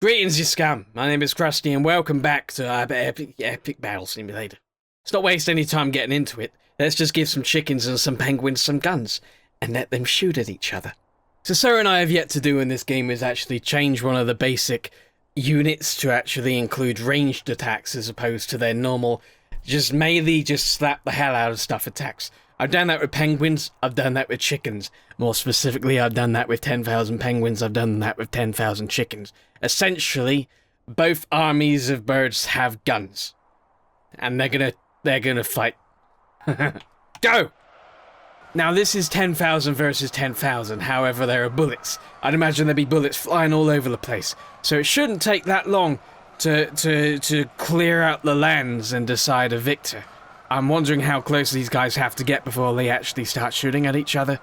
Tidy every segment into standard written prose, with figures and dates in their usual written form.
Greetings, you scum. My name is Krusty, and welcome back to Epic Battle Simulator. Let's not waste any time getting into it. Let's just give some chickens and some penguins some guns, and let them shoot at each other. So something I have yet to do in this game is actually change one of the basic units to actually include ranged attacks as opposed to their normal, just melee, just slap the hell out of stuff attacks. I've done that with penguins, I've done that with chickens. More specifically, I've done that with 10,000 penguins, I've done that with 10,000 chickens. Essentially, both armies of birds have guns. And they're gonna fight. Go! Now this is 10,000 versus 10,000, however there are bullets. I'd imagine there'd be bullets flying all over the place. So it shouldn't take that long to clear out the lands and decide a victor. I'm wondering how close these guys have to get before they actually start shooting at each other.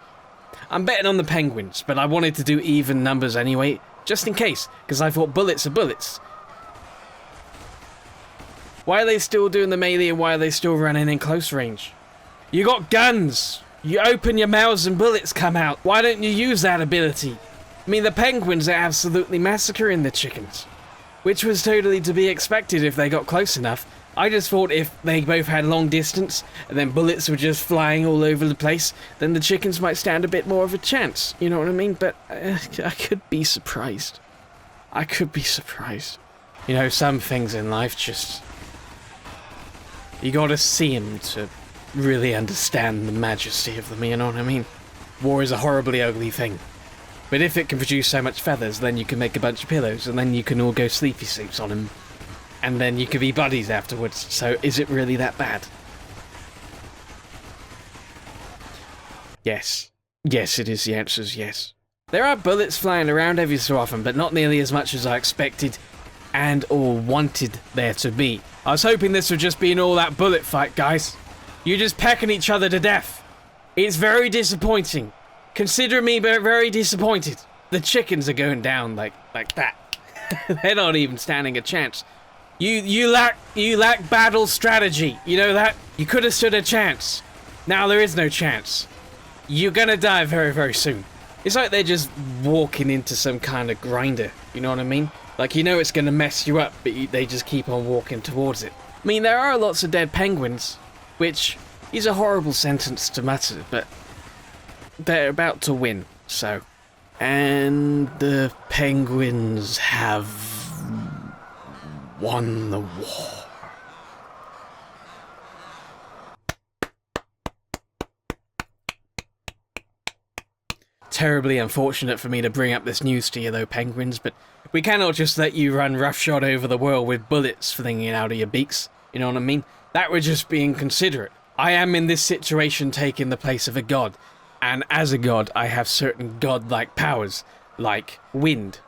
I'm betting on the penguins, but I wanted to do even numbers anyway, just in case, because I thought bullets are bullets. Why are they still doing the melee and why are they still running in close range? You got guns! You open your mouths and bullets come out. Why don't you use that ability? I mean, the penguins are absolutely massacring the chickens, which was totally to be expected if they got close enough. I just thought if they both had long distance, and then bullets were just flying all over the place, then the chickens might stand a bit more of a chance, you know what I mean? But I could be surprised. I could be surprised. You know, some things in life just... you gotta see them to really understand the majesty of them, you know what I mean? War is a horribly ugly thing. But if it can produce so much feathers, then you can make a bunch of pillows, and then you can all go sleepy suits on them. And then you could be buddies afterwards, so is it really that bad? Yes. Yes, it is. The answer is yes. There are bullets flying around every so often, but not nearly as much as I expected and or wanted there to be. I was hoping this would just be an all-out bullet fight, guys. You're just pecking each other to death. It's very disappointing. Consider me very disappointed. The chickens are going down like that. They're not even standing a chance. You lack battle strategy. You know that? You could have stood a chance. Now there is no chance. You're gonna die very, very soon. It's like they're just walking into some kind of grinder. You know what I mean? Like, you know it's gonna mess you up, but they just keep on walking towards it. I mean, there are lots of dead penguins, which is a horrible sentence to mutter, but they're about to win, so. And the penguins have won the war. Terribly unfortunate for me to bring up this news to you though, penguins, but we cannot just let you run roughshod over the world with bullets flinging out of your beaks, you know what I mean? That would just be inconsiderate. I am in this situation taking the place of a god, and as a god I have certain godlike powers, like wind.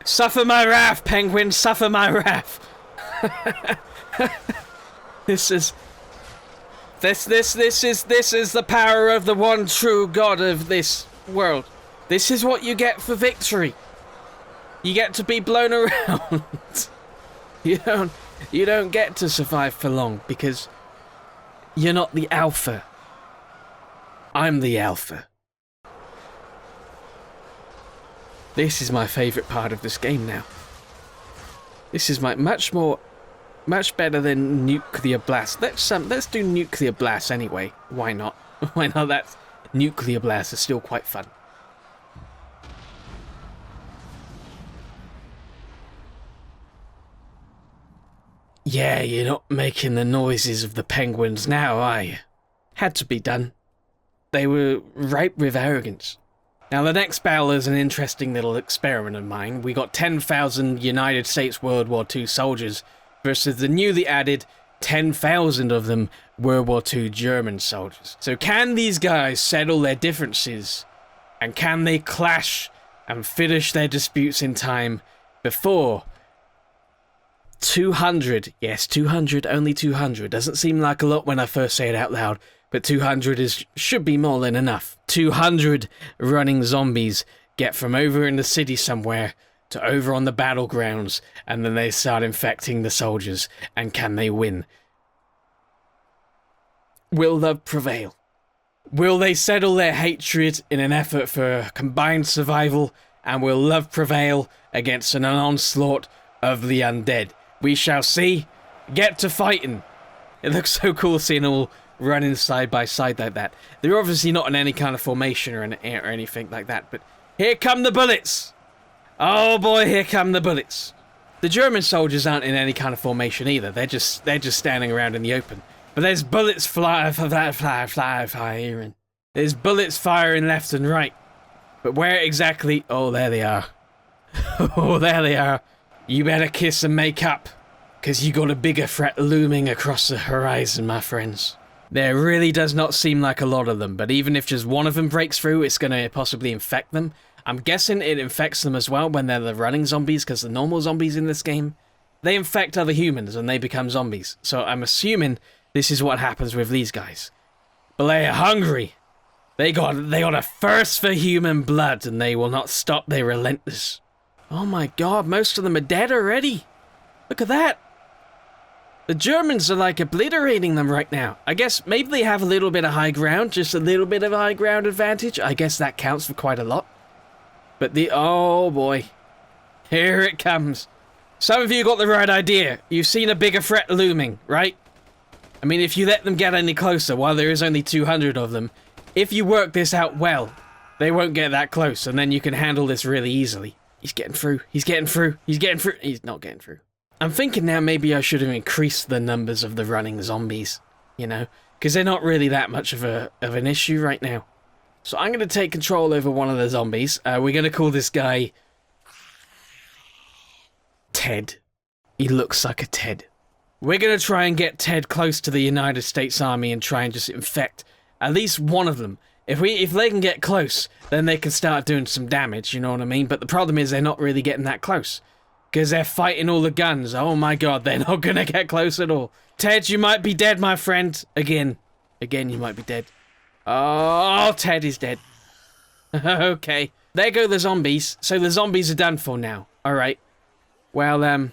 Suffer my wrath, penguin, suffer my wrath. This is the power of the one true God of this world. This is what you get for victory. You get to be blown around. You don't get to survive for long because you're not the alpha. I'm the alpha. This is my favourite part of this game now. This is much better than nuclear blast. Let's do nuclear blast anyway. Why not? Why not? That nuclear blast is still quite fun. Yeah, you're not making the noises of the penguins now, are you? Had to be done. They were ripe with arrogance. Now the next battle is an interesting little experiment of mine. We got 10,000 United States World War II soldiers versus the newly added 10,000 of them World War II German soldiers. So can these guys settle their differences? And can they clash and finish their disputes in time before 200, yes, 200, only 200. Doesn't seem like a lot when I first say it out loud, but 200 should be more than enough. 200 running zombies get from over in the city somewhere to over on the battlegrounds, and then they start infecting the soldiers, and can they win? Will love prevail? Will they settle their hatred in an effort for combined survival and will love prevail against an onslaught of the undead. We shall see. Get to fighting. It looks so cool seeing all running side by side like that. They're obviously not in any kind of formation or anything like that, but here come the bullets. Oh boy, here come the bullets. The German soldiers aren't in any kind of formation either. They're just standing around in the open. But there's bullets firing. There's bullets firing left and right. But where exactly? Oh, there they are. Oh, there they are. You better kiss and make up, because you got a bigger threat looming across the horizon, my friends. There really does not seem like a lot of them, but even if just one of them breaks through, it's going to possibly infect them. I'm guessing it infects them as well when they're the running zombies, because the normal zombies in this game, they infect other humans and they become zombies. So I'm assuming this is what happens with these guys. But they are hungry. They got a thirst for human blood, and they will not stop. They're relentless. Oh my god, most of them are dead already. Look at that. The Germans are like obliterating them right now. I guess maybe they have a little bit of high ground, just a little bit of high ground advantage. I guess that counts for quite a lot. But oh boy, here it comes. Some of you got the right idea. You've seen a bigger threat looming, right? I mean, if you let them get any closer, while there is only 200 of them, if you work this out well, they won't get that close, and then you can handle this really easily. He's getting through. He's getting through. He's getting through. He's not getting through. I'm thinking now maybe I should have increased the numbers of the running zombies, you know, because they're not really that much of an issue right now. So I'm going to take control over one of the zombies. We're going to call this guy Ted. He looks like a Ted. We're going to try and get Ted close to the United States Army and try and just infect at least one of them. If they can get close, then they can start doing some damage, you know what I mean? But the problem is they're not really getting that close, because they're fighting all the guns. Oh my god, they're not going to get close at all. Ted, you might be dead, my friend. Again, you might be dead. Oh, Ted is dead. Okay. There go the zombies. So the zombies are done for now. Alright. Well,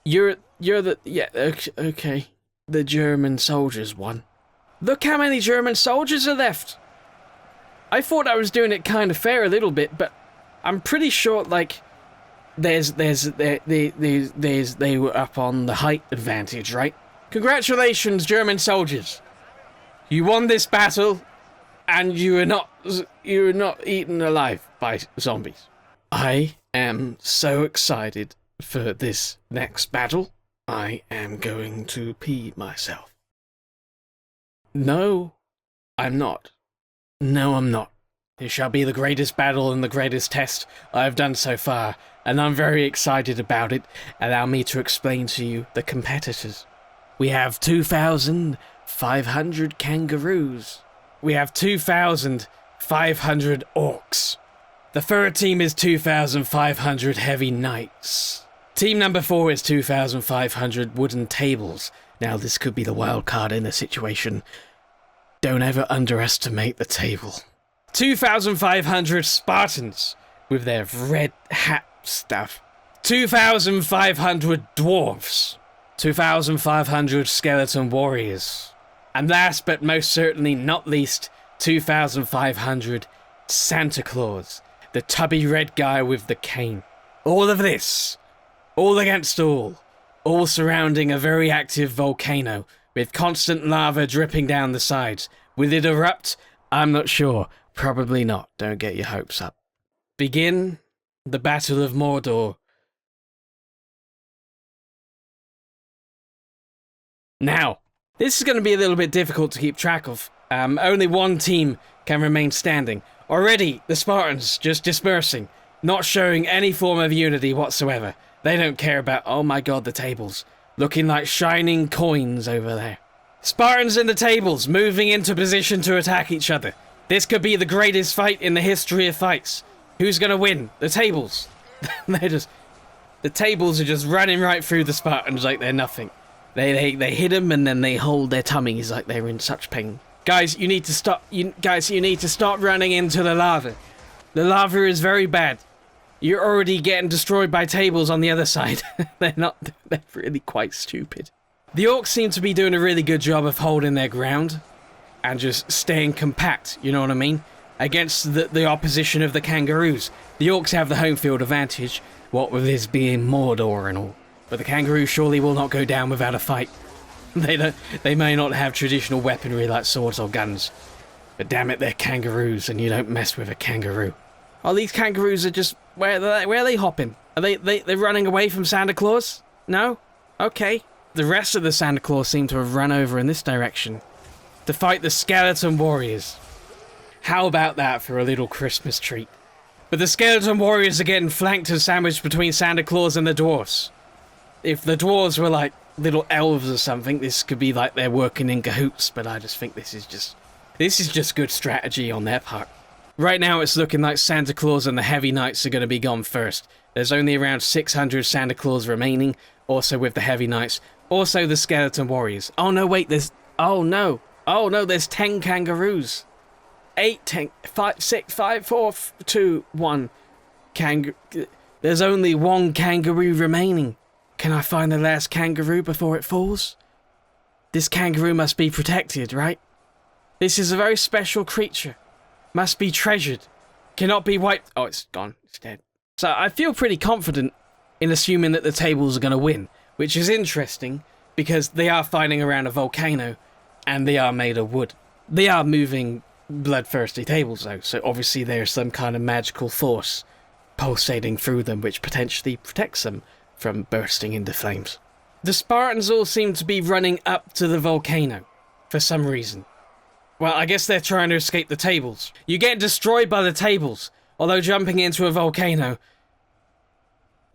you're the... Yeah, okay. The German soldiers won. Look how many German soldiers are left. I thought I was doing it kind of fair a little bit, but I'm pretty sure, like, they were up on the height advantage, right? Congratulations, German soldiers. You won this battle, and you were not eaten alive by zombies. I am so excited for this next battle. I am going to pee myself. No, I'm not. No, I'm not. This shall be the greatest battle and the greatest test I have done so far, and I'm very excited about it. Allow me to explain to you the competitors. We have 2,500 kangaroos. We have 2,500 orcs. The third team is 2,500 heavy knights. Team number 4 is 2,500 wooden tables. Now, this could be the wild card in the situation. Don't ever underestimate the table. 2,500 Spartans with their red hat stuff. 2,500 dwarves. 2,500 skeleton warriors. And last but most certainly not least, 2,500 Santa Claus, the tubby red guy with the cane. All of this, all against all surrounding a very active volcano with constant lava dripping down the sides. Will it erupt? I'm not sure. Probably not. Don't get your hopes up. Begin the Battle of Mordor. Now, this is going to be a little bit difficult to keep track of. Only one team can remain standing. Already, the Spartans just dispersing, not showing any form of unity whatsoever. They don't care about, oh my god, the tables. Looking like shining coins over there. Spartans in the tables, moving into position to attack each other. This could be the greatest fight in the history of fights. Who's going to win? The tables. The tables are just running right through the Spartans like they're nothing. They hit them and then they hold their tummies like they're in such pain. Guys, you need to stop. You need to stop running into the lava. The lava is very bad. You're already getting destroyed by tables on the other side. They're really quite stupid. The Orcs seem to be doing a really good job of holding their ground and just staying compact, you know what I mean? against the opposition of the kangaroos. The orcs have the home field advantage, what with this being Mordor and all. But the kangaroos surely will not go down without a fight. They may not have traditional weaponry like swords or guns. But damn it, they're kangaroos, and you don't mess with a kangaroo. Oh, these kangaroos are just... Where are they hopping? Are they running away from Santa Claus? No? Okay. The rest of the Santa Claus seem to have run over in this direction to fight the skeleton warriors. How about that for a little Christmas treat? But the skeleton warriors are getting flanked and sandwiched between Santa Claus and the dwarves. If the dwarves were like little elves or something, this could be like they're working in cahoots, but I just think this is just good strategy on their part. Right now it's looking like Santa Claus and the Heavy Knights are going to be gone first. There's only around 600 Santa Claus remaining, also with the Heavy Knights, also the Skeleton Warriors. Oh no, wait, there's 10 kangaroos. 8, 10, 5, 6, 5, 4, 2, 1. There's only one kangaroo remaining. Can I find the last kangaroo before it falls? This kangaroo must be protected, right? This is a very special creature. Must be treasured. Cannot be wiped. Oh, it's gone. It's dead. So I feel pretty confident in assuming that the tables are going to win, which is interesting because they are fighting around a volcano and they are made of wood. They are moving bloodthirsty tables though, so obviously there's some kind of magical force pulsating through them which potentially protects them from bursting into flames. The Spartans all seem to be running up to the volcano for some reason. Well, I guess they're trying to escape the tables. You get destroyed by the tables, although jumping into a volcano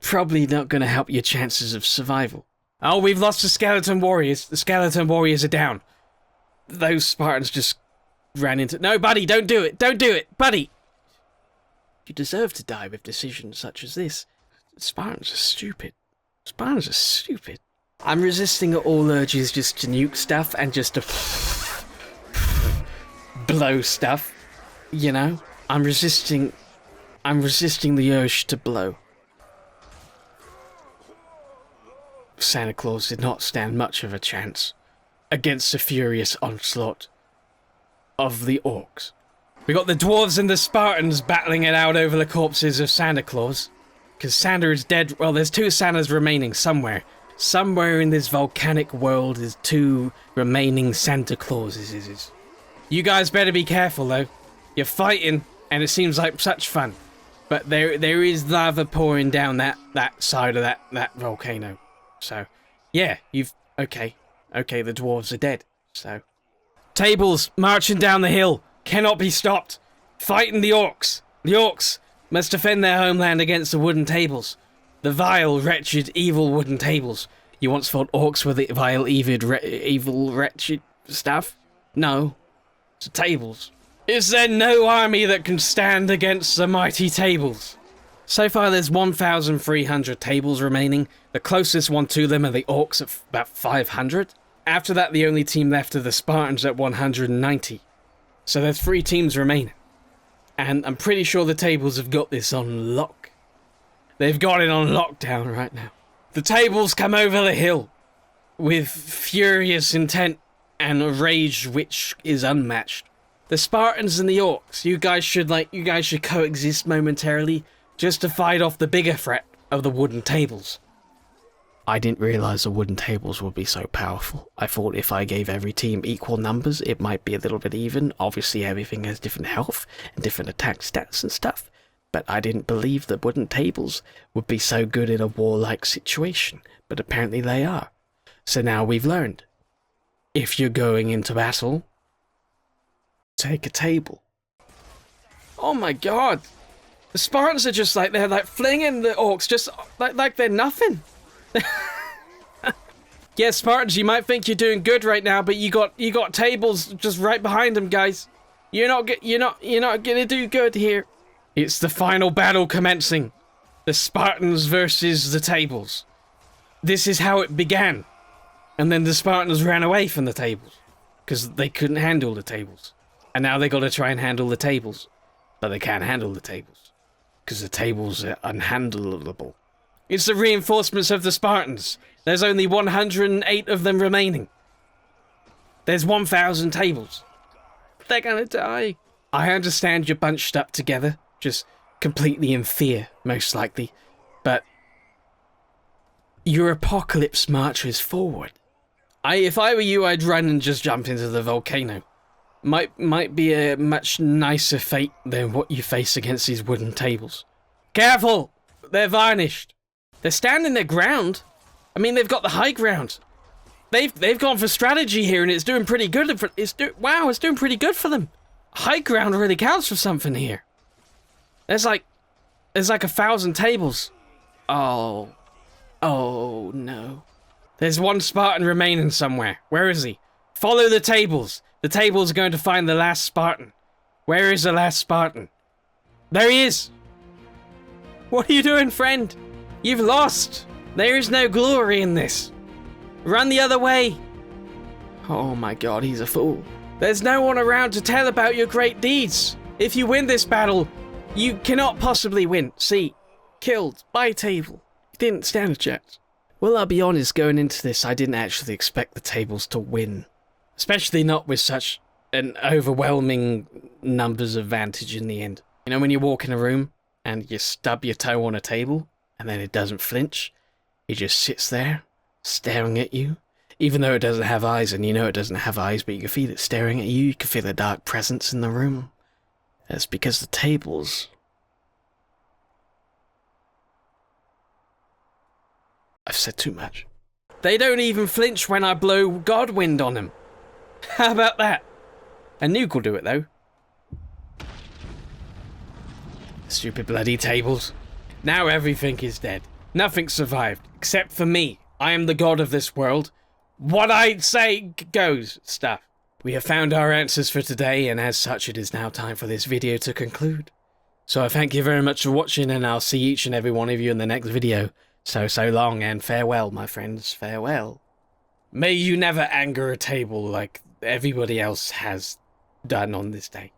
probably not going to help your chances of survival. Oh, we've lost the skeleton warriors. The skeleton warriors are down. Those Spartans just ran into... No, buddy, don't do it. Don't do it, buddy. You deserve to die with decisions such as this. Spartans are stupid. Spartans are stupid. I'm resisting all urges just to nuke stuff and just to blow stuff. You know? I'm resisting the urge to blow. Santa Claus did not stand much of a chance against the furious onslaught of the orcs. We got the dwarves and the Spartans battling it out over the corpses of Santa Claus. Because Santa is dead. Well, there's 2 Santas remaining somewhere. Somewhere in this volcanic world is 2 remaining Santa Clauses. You guys better be careful though. You're fighting and it seems like such fun. But there is lava pouring down that side of that volcano. So, yeah, okay, the dwarves are dead, so. Tables, marching down the hill, cannot be stopped. Fighting the orcs. The orcs must defend their homeland against the wooden tables. The vile, wretched, evil wooden tables. You once thought orcs were the vile, evil, wretched stuff? No, it's the tables. Is there no army that can stand against the mighty tables? So far there's 1,300 tables remaining. The closest one to them are the orcs at about 500. After that the only team left are the Spartans at 190. So there's 3 teams remaining. And I'm pretty sure the tables have got this on lock. They've got it on lockdown right now. The tables come over the hill with furious intent and a rage which is unmatched. The Spartans and the orcs, you guys should coexist momentarily just to fight off the bigger threat of the wooden tables. I didn't realize the wooden tables would be so powerful. I thought if I gave every team equal numbers, it might be a little bit even. Obviously, everything has different health and different attack stats and stuff. But I didn't believe that wooden tables would be so good in a warlike situation. But apparently they are. So now we've learned. If you're going into battle, take a table. Oh my god! The Spartans are just like, they're like flinging the orcs just like they're nothing. Yeah, Spartans, you might think you're doing good right now, but you got tables just right behind them, guys. You're not gonna do good here. It's the final battle commencing. The Spartans versus the tables. This is how it began. And then the Spartans ran away from the tables because they couldn't handle the tables. And now they got to try and handle the tables, but they can't handle the tables because the tables are unhandleable. It's the reinforcements of the Spartans. There's only 108 of them remaining. There's 1,000 tables. They're gonna die. I understand you're bunched up together, just completely in fear, most likely, but your apocalypse marches forward. If I were you, I'd run and just jump into the volcano. Might be a much nicer fate than what you face against these wooden tables. Careful! They're varnished. They're standing their ground. I mean, they've got the high ground. They've gone for strategy here, and it's doing pretty good. It's doing pretty good for them. High ground really counts for something here. There's like 1,000 tables. Oh no. There's one Spartan remaining somewhere. Where is he? Follow the tables. The tables are going to find the last Spartan. Where is the last Spartan? There he is. What are you doing, friend? You've lost. There is no glory in this. Run the other way. Oh my god, he's a fool. There's no one around to tell about your great deeds. If you win this battle, you cannot possibly win. See, killed by table. You didn't stand a chance. Well, I'll be honest, going into this, I didn't actually expect the tables to win. Especially not with such an overwhelming numbers advantage in the end. You know when you walk in a room and you stub your toe on a table and then it doesn't flinch? It just sits there, staring at you. Even though it doesn't have eyes, and you know it doesn't have eyes, but you can feel it staring at you. You can feel a dark presence in the room. That's because the tables... I've said too much. They don't even flinch when I blow Godwind on them. How about that? A nuke will do it, though. Stupid bloody tables. Now everything is dead. Nothing survived, except for me. I am the god of this world. What I say goes stuff. We have found our answers for today, and as such, it is now time for this video to conclude. So I thank you very much for watching, and I'll see each and every one of you in the next video. So long, and farewell, my friends, farewell. May you never anger a table like everybody else has done on this day.